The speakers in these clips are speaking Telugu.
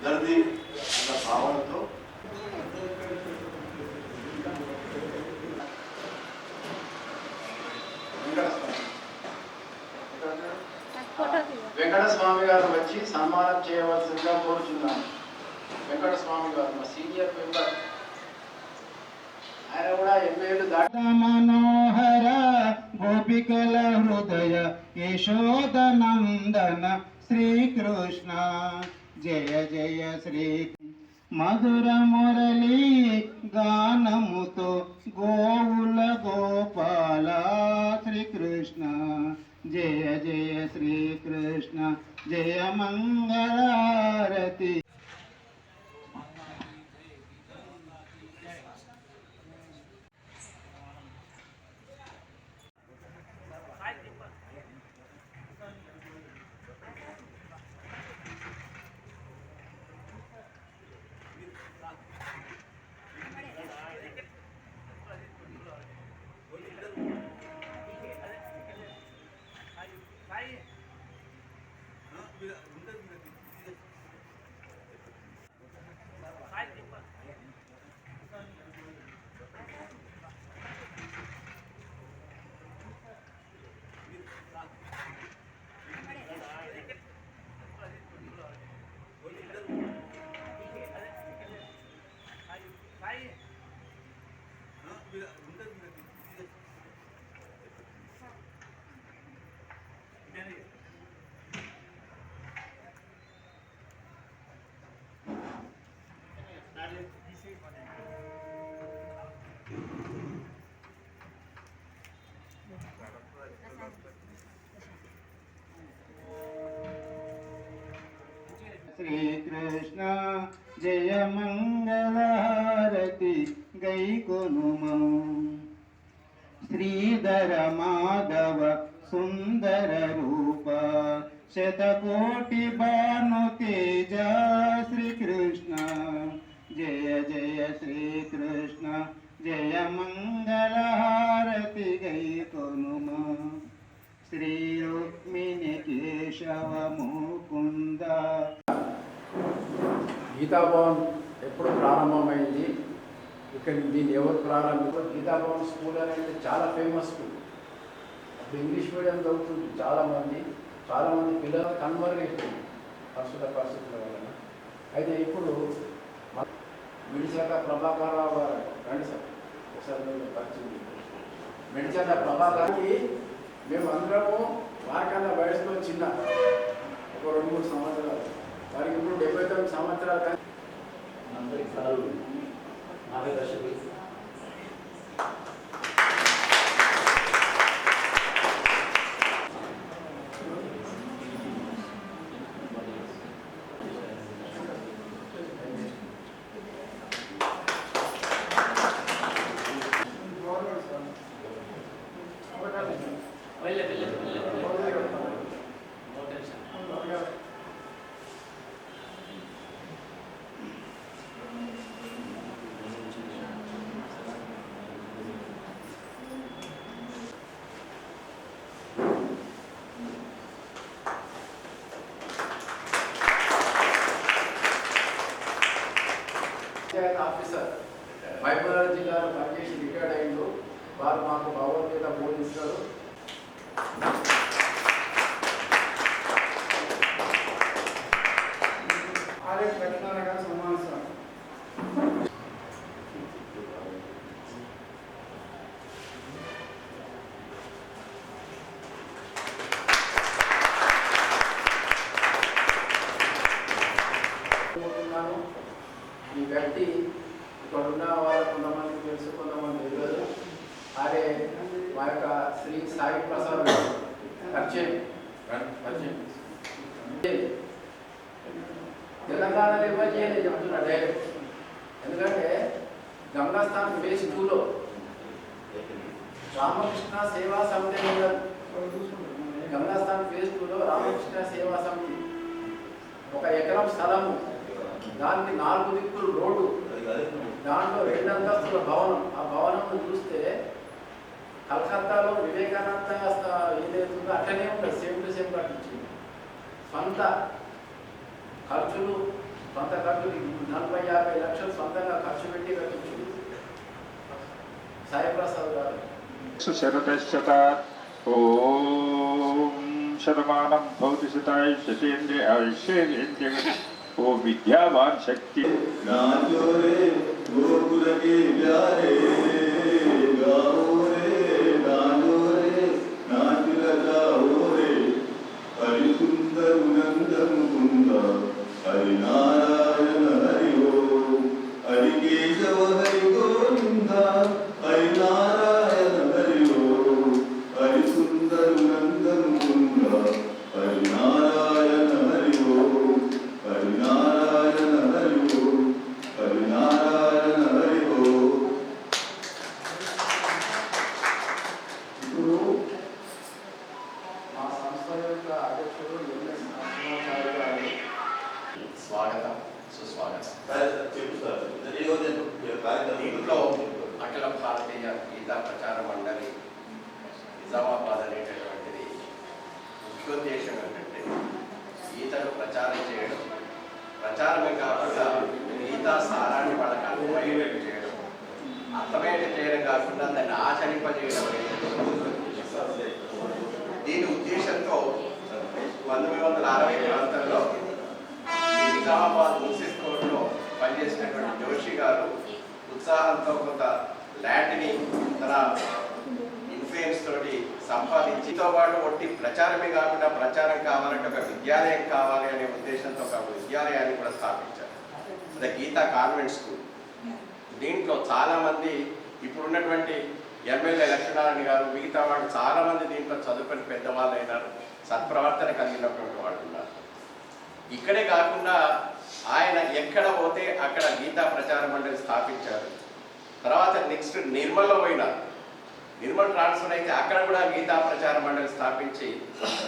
అందరిది అన్న భావనతో వెంకటస్వామి గారు వచ్చి సన్మానం చేయవలసిందిగా కోరుచున్నాను. వెంకటస్వామి గారు మా సీనియర్ మెంబర్, ఆయన కూడా 80 ఏళ్ళు దాటి. మనోహర గోపికల హృదయ యశోదనందన శ్రీకృష్ణ జయ జయ శ్రీ మధుర మురళి గానముతో గోవుల గోపాల శ్రీకృష్ణ జయ జయ శ్రీకృష్ణ జయ మంగళారతి. శ్రీకృష్ణ జయ మంగళహారతి గైకొనుమౌ. శ్రీధర మాధవ సుందర రూప శతకోటి భాను తేజ శ్రీకృష్ణ జయ జయ శ్రీకృష్ణ జయ మంగళహారతి గైకొనుమౌ. శ్రీ రుక్మిణి కేశవ ముకుంద. గీతాభవన్ ఎప్పుడు ప్రారంభమైంది, ఇక్కడ దీన్ని ఎవరు ప్రారంభించారు? గీతాభవన్ స్కూల్ అనేది చాలా ఫేమస్ స్కూల్. అప్పుడు ఇంగ్లీష్ మీడియం చదువుతుంది చాలామంది పిల్లలు కన్వర్ట్ అయిపోయింది పరిస్థితుల వలన. అయితే ఇప్పుడు మిడిచాక ప్రభాకర్ రావు గారు రండి సార్ ఒకసారి పరిచయం. మిడిచాక ప్రభాకర్కి మేము అందరము వారికన్నా వయసులో చిన్న ఒక 2-3 సంవత్సరాలు, వారికి ఇప్పుడు 79 సంవత్సరాలు. కానీ మార్గదర్శకులు ఆఫీసర్ మహబూబాబాద్ జిల్లాలో పనిచేసి రిటైర్డ్ అయ్యిండు. వారు మాకు భగవద్గీత బోధిస్తారు. ఈ వ్యక్తి ఇక్కడ ఉన్న వాళ్ళు కొంతమంది తెలుసు, కొంతమంది తెలియదు. అరే మా యొక్క శ్రీ సాయి ప్రసాద్ పరిచయం తెలంగాణలో ఎవరు చేయలేదు చెప్తున్నా డైరెక్ట్. ఎందుకంటే గంగాస్థాన్ ఫేజ్ 2లో రామకృష్ణ సేవా సమితి గంగాస్థాన్ ఫేజ్ 2లో రామకృష్ణ సేవా సమితి 1 ఎకరం స్థలము, దానికి 4 దిక్కులు రోడ్డు, దాంట్లో 2 అంతస్తుల భవనం. ఆ భవనం చూస్తే కలకత్తాలో వివేకానంద ఏదైతుందో అట్లనే ఉంటుంది, సేమ్ టు సేమ్ కట్టించింది. సొంత ఖర్చులు సొంత ఖర్చు 40-50 లక్షలు సొంతంగా ఖర్చు పెట్టి కట్టించింది సాయి ప్రసాద్ గారు. శరతశత ఓం శతమానం భవతి శతాయ శతేంద్రియ ఆయుష్యేంద్రియ ఓ విద్యావాన్ శక్తి नाचो रे गोकुल के प्यारे गाओ रे गाओ रे नाच लगाओ रे हरि सुंदर नंदन कुंद हरि नारायण हरि ओम हरि केशव हरि गोविंद हरि नारायण हरि ओम हरि सुंदर नंदन कुंद हरि नारायण हरि ओम हरि नारायण हरि ओम हरि नारायण हरि ओम. ఇప్పుడు మా సంస్థ యొక్క అధ్యక్షుడు ఎంఎస్ నరసింహాచారి గారు స్వాగతం సుస్వాగతం. దీంట్లో దీంట్లో అఖిల భారతీయ గీతా ప్రచార మండలి నిజామాబాద్ అనేటటువంటిది ముఖ్యోద్దేశం ఏంటంటే గీతను ప్రచారం చేయడం, ప్రచారమే కాకుండా గీతా సారాన్ని వాళ్ళకి అర్థమయ్యేటట్టు చేయడం, అర్థమయ్యేటట్టు చేయడం కాకుండా దాన్ని ఆచరింపజేయడం అనేటటువంటి దీని ఉద్దేశంతో 1960 ప్రాంతంలో ఈ నిజామాబాద్ మున్సిపల్ కోర్టులో పనిచేసినటువంటి జోషి గారు ఉత్సాహంతో కొంత ల్యాండ్ని తన ఇన్ఫ్లుయెన్స్ తోటి సంపాదించితో పాటు ఒట్టి ప్రచారమే కాకుండా ప్రచారం కావాలంటే ఒక విద్యాలయం కావాలి అనే ఉద్దేశంతో ఒక విద్యాలయాన్ని కూడా స్థాపించారు, అదే గీతా కాన్వెంట్ స్కూల్. దీంట్లో చాలామంది ఇప్పుడున్నటువంటి ఎమ్మెల్యే లక్ష్మీనారాయణ గారు మిగతా వాళ్ళు చాలామంది దీంట్లో చదువుకొని పెద్దవాళ్ళు అయినారు, సత్ప్రవర్తన కలిగినటువంటి వాళ్ళు ఉన్నారు. ఇక్కడే కాకుండా ఆయన ఎక్కడ పోతే అక్కడ గీతా ప్రచార మండలి స్థాపించారు. తర్వాత నెక్స్ట్ నిర్మల్లో పోయినారు, నిర్మల్ ట్రాన్స్ఫర్ అయితే అక్కడ కూడా గీతా ప్రచార మండలి స్థాపించి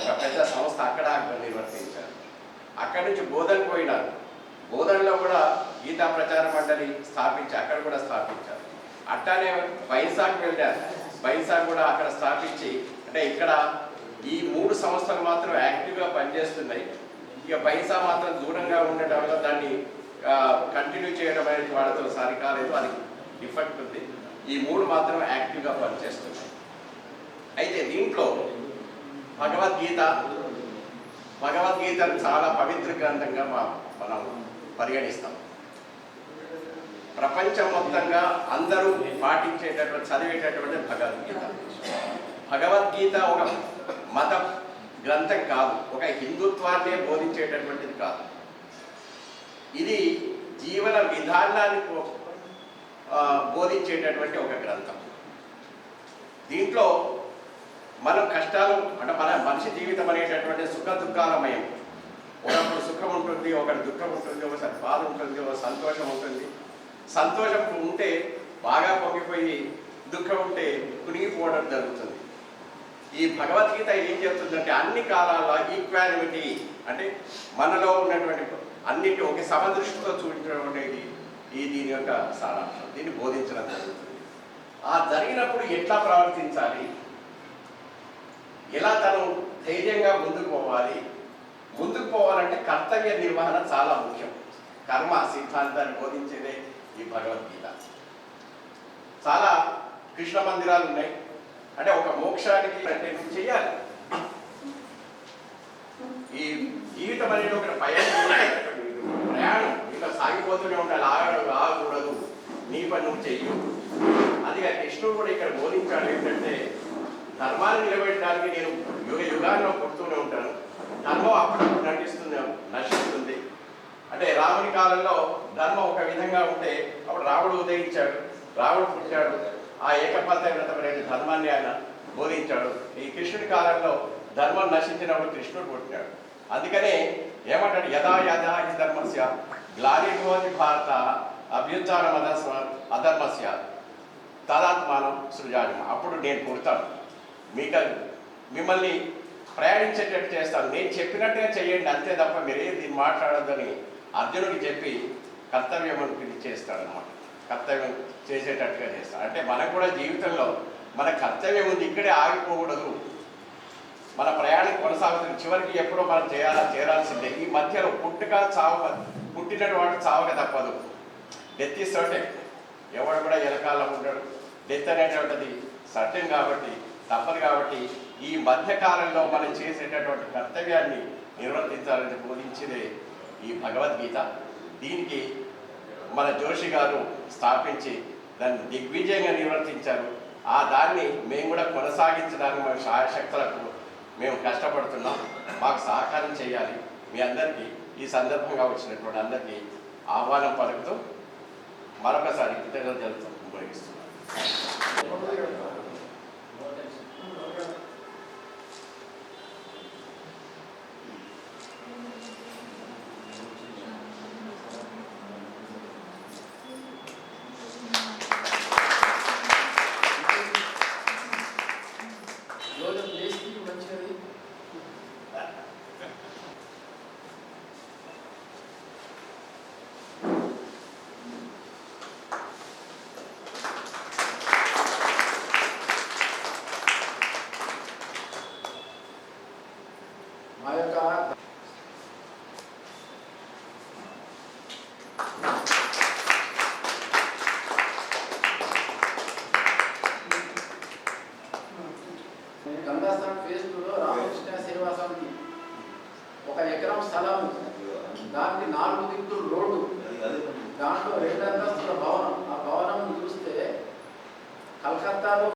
ఒక పెద్ద సంస్థ అక్కడ నిర్వర్తించారు. అక్కడి నుంచి బోధనకు పోయినారు, బోధనలో కూడా గీతా ప్రచార మండలి స్థాపించి అక్కడ కూడా స్థాపించారు. అట్లానే బైన్సాకు వెళ్ళారు, బైన్సాకు కూడా అక్కడ స్థాపించి, అంటే ఇక్కడ ఈ 3 సంస్థలు మాత్రం యాక్టివ్గా పనిచేస్తున్నాయి. ఇక బైన్సా మాత్రం దూరంగా ఉండటం వల్ల దాన్ని కంటిన్యూ చేయడం అనేది వాళ్ళతో సరికాలేదు, అది డిఫెక్ట్ ఉంది. ఈ 3 మాత్రం యాక్టివ్గా పనిచేస్తున్నాయి. అయితే దీంట్లో భగవద్గీతను చాలా పవిత్ర గ్రంథంగా మనం పరిగణిస్తాం. ప్రపంచం మొత్తంగా అందరూ పాటించేటటువంటి చదివేటటువంటి భగవద్గీత ఒక మత గ్రంథం కాదు, ఒక హిందుత్వాన్నే బోధించేటటువంటిది కాదు. ఇది జీవన విధానాన్ని బోధించేటటువంటి ఒక గ్రంథం. దీంట్లో మనం కష్టాలు అంటే మన మనిషి జీవితం అనేటటువంటి సుఖ దుఃఖాలమయం. ఒకప్పుడు సుఖం ఉంటుంది, ఒకటి దుఃఖం ఉంటుంది, ఒకసారి బాధ ఉంటుంది, ఒక సంతోషం ఉంటుంది. సంతోషం ఉంటే బాగా పొంగిపోయి, దుఃఖం ఉంటే కునిగిపోవడం జరుగుతుంది. ఈ భగవద్గీత ఏం చెప్తుందంటే అన్ని కాలాల్లో ఈక్వాలిటీ, అంటే మనలో ఉన్నటువంటి అన్నిటి ఒక సమదృష్టితో చూపించడం అనేది దీని యొక్క సారాంశం. దీన్ని బోధించడం జరుగుతుంది. ఆ జరిగినప్పుడు ఎట్లా ప్రవర్తించాలి, ఎలా తను ధైర్యంగా ముందుకు పోవాలి. ముందుకు పోవాలంటే కర్తవ్య నిర్వహణ చాలా ముఖ్యం. కర్మ సిద్ధాంతాన్ని బోధించేదే ఈ భగవద్గీత. చాలా కృష్ణ మందిరాలు ఉన్నాయి, అంటే ఒక మోక్షానికి అంటే నువ్వు చేయాలి. ఈ జీవితం అనేది ఒక ప్రయాణం, ఇంకా సాగిపోతూనే ఉండాలి, ఆగకూడదు, నీ పని నువ్వు చెయ్యు. అది కృష్ణుడు కూడా ఇక్కడ బోధించాడు ఏంటంటే ధర్మాన్ని నిలబెట్టడానికి నేను యుగాల్లో పుడుతూనే ఉంటాను, ధర్మం అప్పుడప్పుడు నశిస్తుంది. అంటే రాముని కాలంలో ధర్మం ఒక విధంగా ఉంటే అప్పుడు రాముడు ఉదయించాడు, రాముడు పుట్టాడు, ఆ ఏకపంథ వ్రతమైన ధర్మాన్ని ఆయన బోధించాడు. ఈ కృష్ణుడి కాలంలో ధర్మం నశించినప్పుడు కృష్ణుడు పుట్టినాడు. అందుకనే ఏమంటాడు, యథా యథా హి ధర్మస్య గ్లానిర్భవతి భారత అభ్యుత్థానం అధర్మస్య తదాత్మానం సృజామి. అప్పుడు నేను పుడతాను, మిమ్మల్ని ప్రయాణించేటట్టు చేస్తాను, నేను చెప్పినట్టుగా చేయండి అంతే తప్ప మీరేది మాట్లాడొద్దని అర్జునుడికి చెప్పి కర్తవ్యం అని చేస్తాడనమాట. కర్తవ్యం చేసేటట్టుగా చేస్తాడు. అంటే మనకు కూడా జీవితంలో మన కర్తవ్యం ఉంది, ఇక్కడే ఆగిపోకూడదు, మన ప్రయాణం కొనసాగుతుంది, చివరికి ఎప్పుడో మనం చేరాల్సిందే. ఈ మధ్యలో పుట్టుక చావు పుట్టినటువంటి వాడు చావక తప్పదు. Death is certain. ఎవడు కూడా వెనకాల ఉండడు. డెత్ అనేటువంటిది సర్టెన్ కాబట్టి తప్పదు. కాబట్టి ఈ మధ్యకాలంలో మనం చేసేటటువంటి కర్తవ్యాన్ని నిర్వర్తించాలని బోధించేదే ఈ భగవద్గీత. దీనికి మన జోషి గారు స్థాపించి దాన్ని దిగ్విజయంగా నిర్వర్తించారు. ఆ దాన్ని మేము కూడా కొనసాగించడానికి మా శాయశక్తులకు మేము కష్టపడుతున్నాం. మాకు సహకారం చేయాలి. మీ అందరికీ ఈ సందర్భంగా వచ్చినటువంటి అందరికీ ఆహ్వానం పలుకుతూ మరొకసారి కృతజ్ఞతలు ముగిస్తున్నాం. మా యొక్క గంగాస్థాన్ ఫేజ్ 2లో రామకృష్ణ సేవా సమితి 1 ఎకరం స్థలం, దానికి 4 దిక్కులు రోడ్డు, దాంట్లో 2 అంతస్తుల భవనం. ఆ భవనం చూస్తే కలకత్తాలో